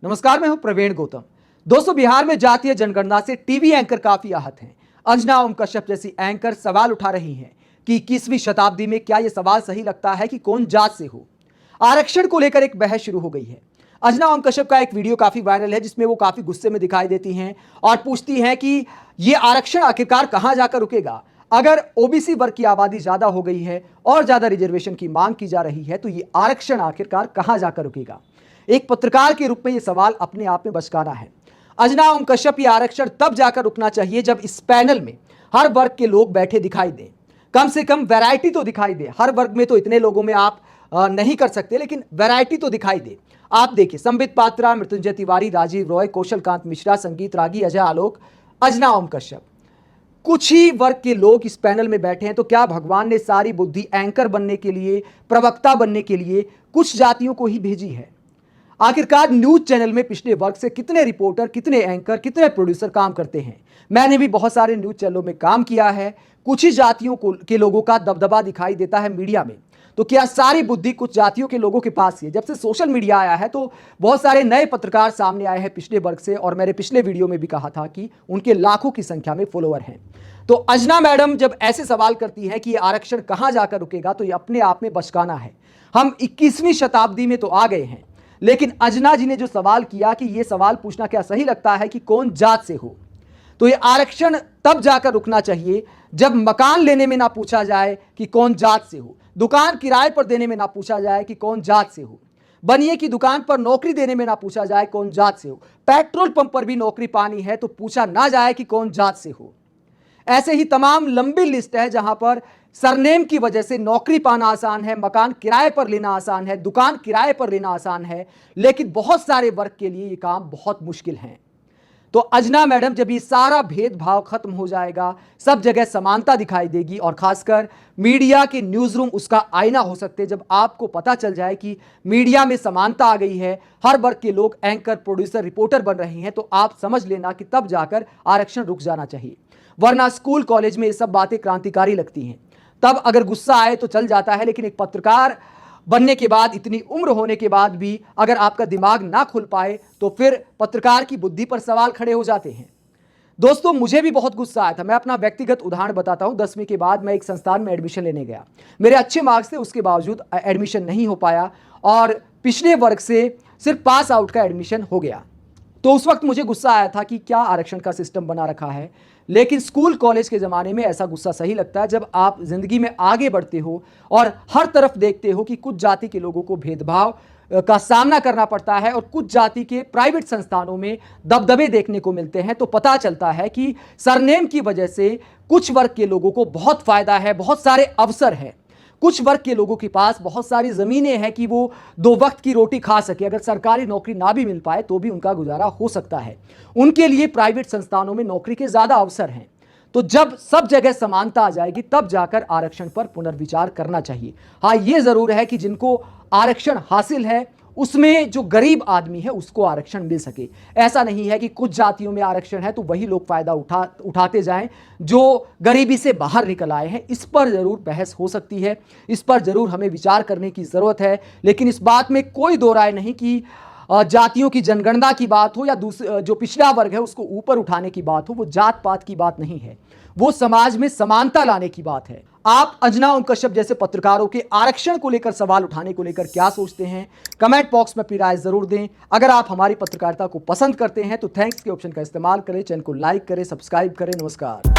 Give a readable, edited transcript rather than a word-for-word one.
नमस्कार, मैं हूं प्रवीण गौतम। दोस्तों, बिहार में जातीय जनगणना से टीवी एंकर काफी आहत हैं। अंजना ओम कश्यप जैसी एंकर सवाल उठा रही हैं कि 21वीं शताब्दी में क्या यह सवाल सही लगता है कि कौन जात से हो। आरक्षण को लेकर एक बहस शुरू हो गई है। अंजना ओम कश्यप का एक वीडियो काफी वायरल है जिसमें वो काफी गुस्से में दिखाई देती हैं और पूछती हैं कि यह आरक्षण आखिरकार कहां जाकर रुकेगा। अगर ओबीसी वर्ग की आबादी ज्यादा हो गई है और ज्यादा रिजर्वेशन की मांग की जा रही है तो ये आरक्षण आखिरकार कहां जाकर रुकेगा। एक पत्रकार के रूप में यह सवाल अपने आप में बचकाना है। अंजना ओम कश्यप, ये आरक्षण तब जाकर रुकना चाहिए जब इस पैनल में हर वर्ग के लोग बैठे दिखाई दें। कम से कम वैरायटी तो दिखाई दे। हर वर्ग में तो इतने लोगों में आप नहीं कर सकते, लेकिन वैरायटी तो दिखाई दे। आप देखिए, संबित पात्रा, मृत्युंजय तिवारी, राजीव रॉय, कौशल कांत मिश्रा, संगीत रागी, अजय आलोक, अंजना ओम कश्यप, कुछ ही वर्ग के लोग इस पैनल में बैठे हैं। तो क्या भगवान ने सारी बुद्धि एंकर बनने के लिए, प्रवक्ता बनने के लिए कुछ जातियों को ही भेजी है? आखिरकार न्यूज चैनल में पिछले वर्ग से कितने रिपोर्टर, कितने एंकर, कितने प्रोड्यूसर काम करते हैं? मैंने भी बहुत सारे न्यूज चैनलों में काम किया है। कुछ ही जातियों के लोगों का दबदबा दिखाई देता है मीडिया में। तो क्या सारी बुद्धि कुछ जातियों के लोगों के पास ही है? जब से सोशल मीडिया आया है तो बहुत सारे नए पत्रकार सामने आए हैं पिछले वर्ग से, और मैंने पिछले वीडियो में भी कहा था कि उनके लाखों की संख्या में फॉलोअर हैं। तो अंजना मैडम जब ऐसे सवाल करती है कि ये आरक्षण कहां जाकर रुकेगा, तो ये अपने आप में बचकाना है। हम 21वीं शताब्दी में तो आ गए हैं, लेकिन अंजना जी ने जो सवाल किया कि यह सवाल पूछना क्या सही लगता है कि कौन जात से हो, तो यह आरक्षण तब जाकर रुकना चाहिए जब मकान लेने में ना पूछा जाए कि कौन जात से हो, दुकान किराए पर देने में ना पूछा जाए कि कौन जात से हो, बनिए की दुकान पर नौकरी देने में ना पूछा जाए कौन जात से हो, पेट्रोल पंप पर भी नौकरी पानी है तो पूछा ना जाए कि कौन जात से हो। ऐसे ही तमाम लंबी लिस्ट है जहां पर सरनेम की वजह से नौकरी पाना आसान है, मकान किराए पर लेना आसान है, दुकान किराए पर लेना आसान है, लेकिन बहुत सारे वर्ग के लिए ये काम बहुत मुश्किल है। तो अंजना मैडम, जब ये सारा भेदभाव खत्म हो जाएगा, सब जगह समानता दिखाई देगी, और खासकर मीडिया के न्यूज रूम उसका आईना हो सकते हैं। जब आपको पता चल जाए कि मीडिया में समानता आ गई है, हर वर्ग के लोग एंकर, प्रोड्यूसर, रिपोर्टर बन रहे हैं, तो आप समझ लेना कि तब जाकर आरक्षण रुक जाना चाहिए। वरना स्कूल कॉलेज में ये सब बातें क्रांतिकारी लगती हैं, तब अगर गुस्सा आए तो चल जाता है, लेकिन एक पत्रकार बनने के बाद, इतनी उम्र होने के बाद भी अगर आपका दिमाग ना खुल पाए तो फिर पत्रकार की बुद्धि पर सवाल खड़े हो जाते हैं। दोस्तों, मुझे भी बहुत गुस्सा आया था। मैं अपना व्यक्तिगत उदाहरण बताता हूं। 10वीं के बाद मैं एक संस्थान में एडमिशन लेने गया। मेरे अच्छे मार्क्स थे, उसके बावजूद एडमिशन नहीं हो पाया और पिछले वर्ग से सिर्फ पास आउट का एडमिशन हो गया। तो उस वक्त मुझे गुस्सा आया था कि क्या आरक्षण का सिस्टम बना रखा है। लेकिन स्कूल कॉलेज के ज़माने में ऐसा गुस्सा सही लगता है जब आप ज़िंदगी में आगे बढ़ते हो और हर तरफ देखते हो कि कुछ जाति के लोगों को भेदभाव का सामना करना पड़ता है और कुछ जाति के प्राइवेट संस्थानों में दबदबे देखने को मिलते हैं। तो पता चलता है कि सरनेम की वजह से कुछ वर्ग के लोगों को बहुत फ़ायदा है, बहुत सारे अवसर हैं। कुछ वर्ग के लोगों के पास बहुत सारी ज़मीनें हैं कि वो 2 वक्त की रोटी खा सके। अगर सरकारी नौकरी ना भी मिल पाए तो भी उनका गुजारा हो सकता है। उनके लिए प्राइवेट संस्थानों में नौकरी के ज़्यादा अवसर हैं। तो जब सब जगह समानता आ जाएगी तब जाकर आरक्षण पर पुनर्विचार करना चाहिए। हाँ, ये ज़रूर है कि जिनको आरक्षण हासिल है उसमें जो गरीब आदमी है उसको आरक्षण मिल सके। ऐसा नहीं है कि कुछ जातियों में आरक्षण है तो वही लोग फ़ायदा उठाते जाएं जो गरीबी से बाहर निकल आए हैं। इस पर ज़रूर बहस हो सकती है, इस पर ज़रूर हमें विचार करने की ज़रूरत है। लेकिन इस बात में कोई दो राय नहीं कि जातियों की जनगणना की बात हो या दूसरे जो पिछड़ा वर्ग है उसको ऊपर उठाने की बात हो, वो जात पात की बात नहीं है, वो समाज में समानता लाने की बात है। आप अंजना ओम कश्यप जैसे पत्रकारों के आरक्षण को लेकर सवाल उठाने को लेकर क्या सोचते हैं? कमेंट बॉक्स में अपनी राय जरूर दें। अगर आप हमारी पत्रकारिता को पसंद करते हैं तो थैंक्स के ऑप्शन का इस्तेमाल करें, चैनल को लाइक करें, सब्सक्राइब करें। नमस्कार।